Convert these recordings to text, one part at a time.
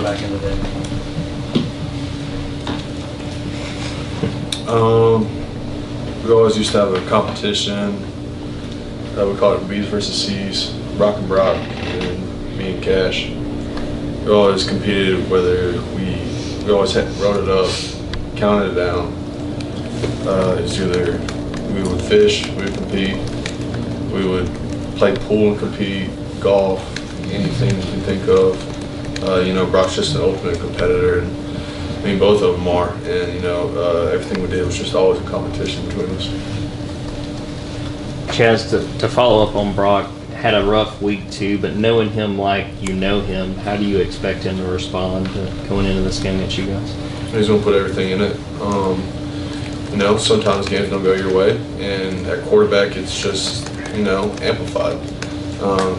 back in the day? We always used to have a competition. We called it B's versus C's, Brock and Brock, and me and Cash. We always competed, whether we always wrote it up, counted it down. It's either we would fish, we would compete, we would play pool and compete, golf, anything you can think of. Brock's just an ultimate competitor, and I mean both of them are. And everything we did was just always a competition between us. Chaz, to follow up on Brock, had a rough week too, but knowing him like you know him, how do you expect him to respond to going into this game against you guys? He's going to put everything in it. Sometimes games don't go your way, and at quarterback it's just, amplified.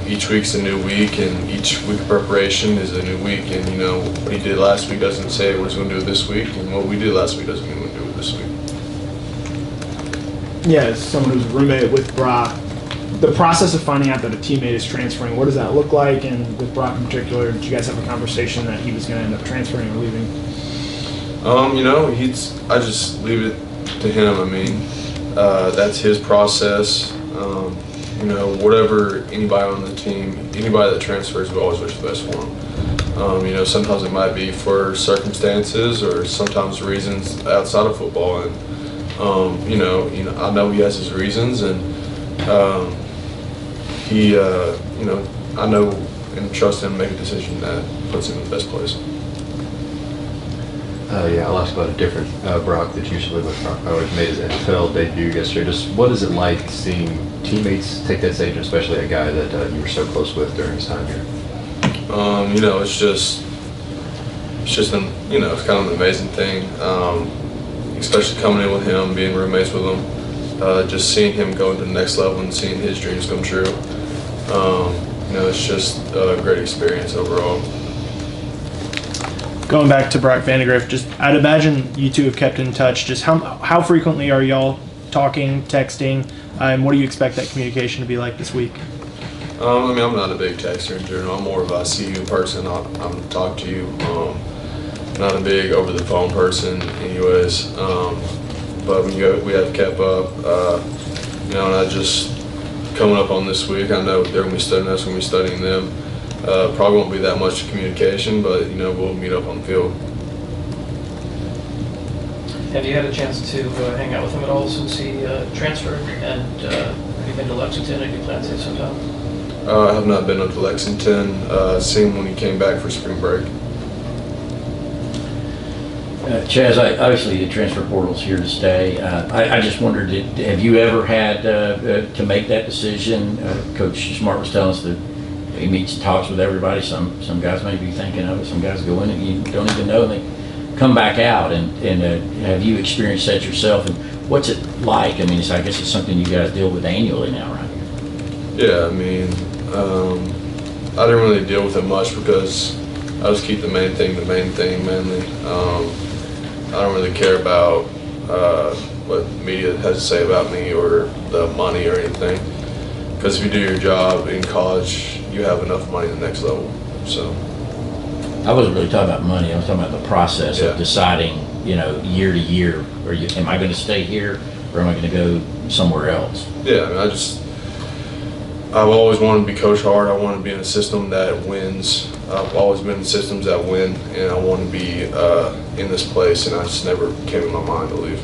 Each week's a new week, and each week of preparation is a new week, and what he did last week doesn't say what he's going to do this week, and what we did last week doesn't mean we're going to do it this week. Yeah, as someone who's a roommate with Brock, the process of finding out that a teammate is transferring, what does that look like? And with Brock in particular, did you guys have a conversation that he was going to end up transferring or leaving? I just leave it to him. I mean, that's his process. Whatever anybody on the team, anybody that transfers, we always wish the best for them. Sometimes it might be for circumstances or sometimes reasons outside of football, and I know he has his reasons, and I know and trust him to make a decision that puts him in the best place. I'll ask about a different Brock that usually made his NFL debut yesterday. Just what is it like seeing teammates take that stage, especially a guy that you were so close with during his time here? It's kind of an amazing thing, especially coming in with him, being roommates with him, just seeing him go to the next level and seeing his dreams come true. It's just a great experience overall. Going back to Brock Vandegrift, I'd imagine you two have kept in touch. Just how frequently are y'all talking, texting, and what do you expect that communication to be like this week? I'm not a big texter in general. I'm more of a see you in person, I'm going to talk to you. Not a big over the phone person anyways. But we have kept up, and I just coming up on this week, I know they're going to be studying us, we're going to be studying them. Probably won't be that much communication, but we'll meet up on the field. Have you had a chance to hang out with him at all since he transferred? And have you been to Lexington? Have you planned to sometime? I have not been up to Lexington. Seen him when he came back for spring break. Chaz, obviously the transfer portal's here to stay. I just wondered, have you ever had to make that decision? Coach Smart was telling us that he meets and talks with everybody. Some guys may be thinking of it. Some guys go in and you don't even know, and they come back out. And have you experienced that yourself? And what's it like? I mean, I guess it's something you guys deal with annually now, right? Yeah, I mean, I didn't really deal with it much because I just keep the main thing mainly. I don't really care about what the media has to say about me or the money or anything. Because if you do your job in college, you have enough money at the next level. So I wasn't really talking about money. I was talking about the process of deciding, year to year. Am I going to stay here or am I going to go somewhere else? Yeah, I mean, I've always wanted to be coached hard. I want to be in a system that wins. I've always been in systems that win, and I want to be in this place, and I just never came in my mind to leave.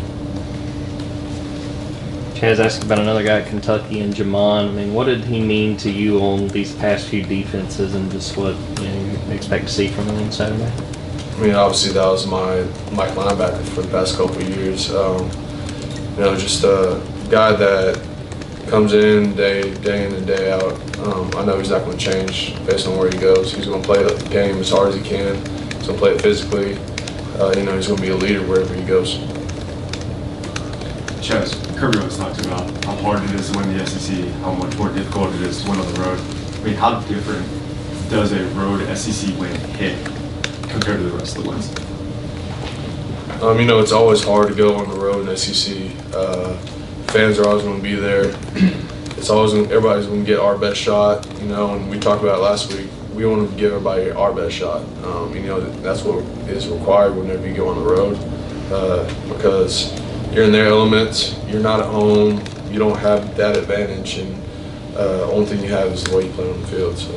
Chaz asked about another guy at Kentucky and Jamon. I mean, what did he mean to you on these past few defenses and just what you expect to see from him on Saturday? I mean, obviously that was my linebacker for the past couple of years. Just a guy that comes in day in and day out. I know he's not going to change based on where he goes. He's going to play the game as hard as he can. He's going to play it physically. He's going to be a leader wherever he goes. Chaz, Kirby was talking about how hard it is to win the SEC, how much more difficult it is to win on the road. I mean, how different does a road SEC win hit compared to the rest of the wins? It's always hard to go on the road in SEC. Fans are always going to be there. Everybody's going to get our best shot, and we talked about it last week. we want to give everybody our best shot. That's what is required whenever you go on the road, because you're in their elements, you're not at home, you don't have that advantage, and only thing you have is the way you play on the field. So.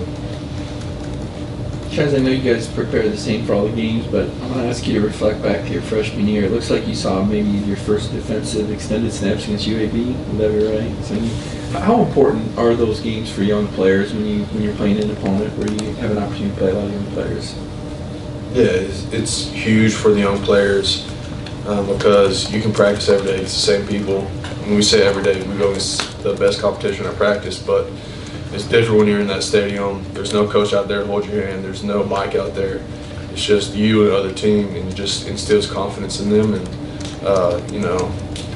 Chaz, I know you guys prepare the same for all the games, but I want to ask you to reflect back to your freshman year. It looks like you saw maybe your first defensive extended snaps against UAB. Would that be right? So how important are those games for young players when you're playing an opponent where you have an opportunity to play a lot of young players? Yeah, it's huge for the young players because you can practice every day against the same people. When we say every day, we go against the best competition at practice, but it's different when you're in that stadium. There's no coach out there to hold your hand. There's no mic out there. It's just you and the other team, and it just instills confidence in them. And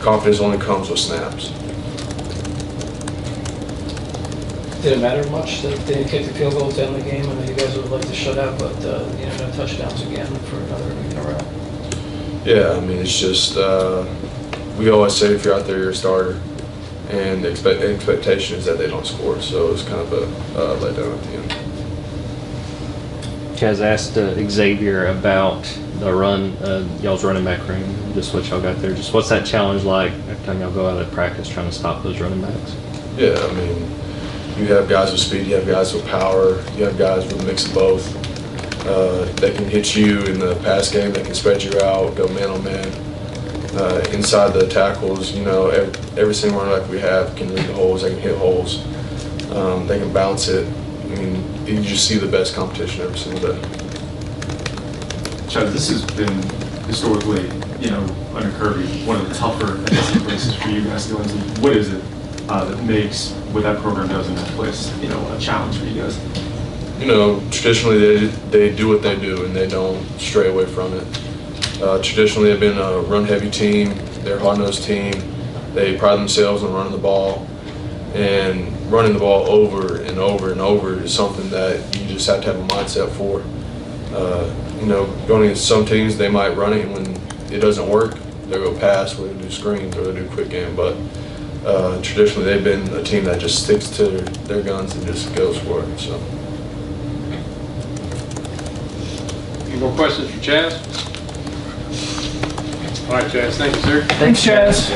confidence only comes with snaps. Did it matter much that they didn't kick the field goal to end the game? I know you guys would like to shut out, but no touchdowns again for another week in a row. Yeah, I mean, it's just we always say if you're out there, you're a starter. And the expectation is that they don't score, so it's kind of a letdown at the end. Chaz asked Xavier about the run, y'all's running back room, just what y'all got there. Just what's that challenge like every time y'all go out at practice trying to stop those running backs? Yeah, I mean, you have guys with speed, you have guys with power, you have guys with a mix of both. They can hit you in the pass game, they can spread you out, go man on man. Inside the tackles, every single running back we have can read the holes, they can hit holes, they can bounce it. I mean, you just see the best competition every single day. Chaz, this has been historically, under Kirby, one of the tougher places for you guys to go into. What is it that makes what that program does in that place, a challenge for you guys? Traditionally they do what they do and they don't stray away from it. Traditionally, they've been a run-heavy team. They're a hard-nosed team. They pride themselves on running the ball, and running the ball over and over and over is something that you just have to have a mindset for. Going against some teams, they might run it, and when it doesn't work, they'll go pass, or they'll do screens, or they'll do quick game. But traditionally, they've been a team that just sticks to their guns and just goes for it. So. Any more questions for Chaz? All right, Chaz. Thank you, sir. Thanks, Chaz.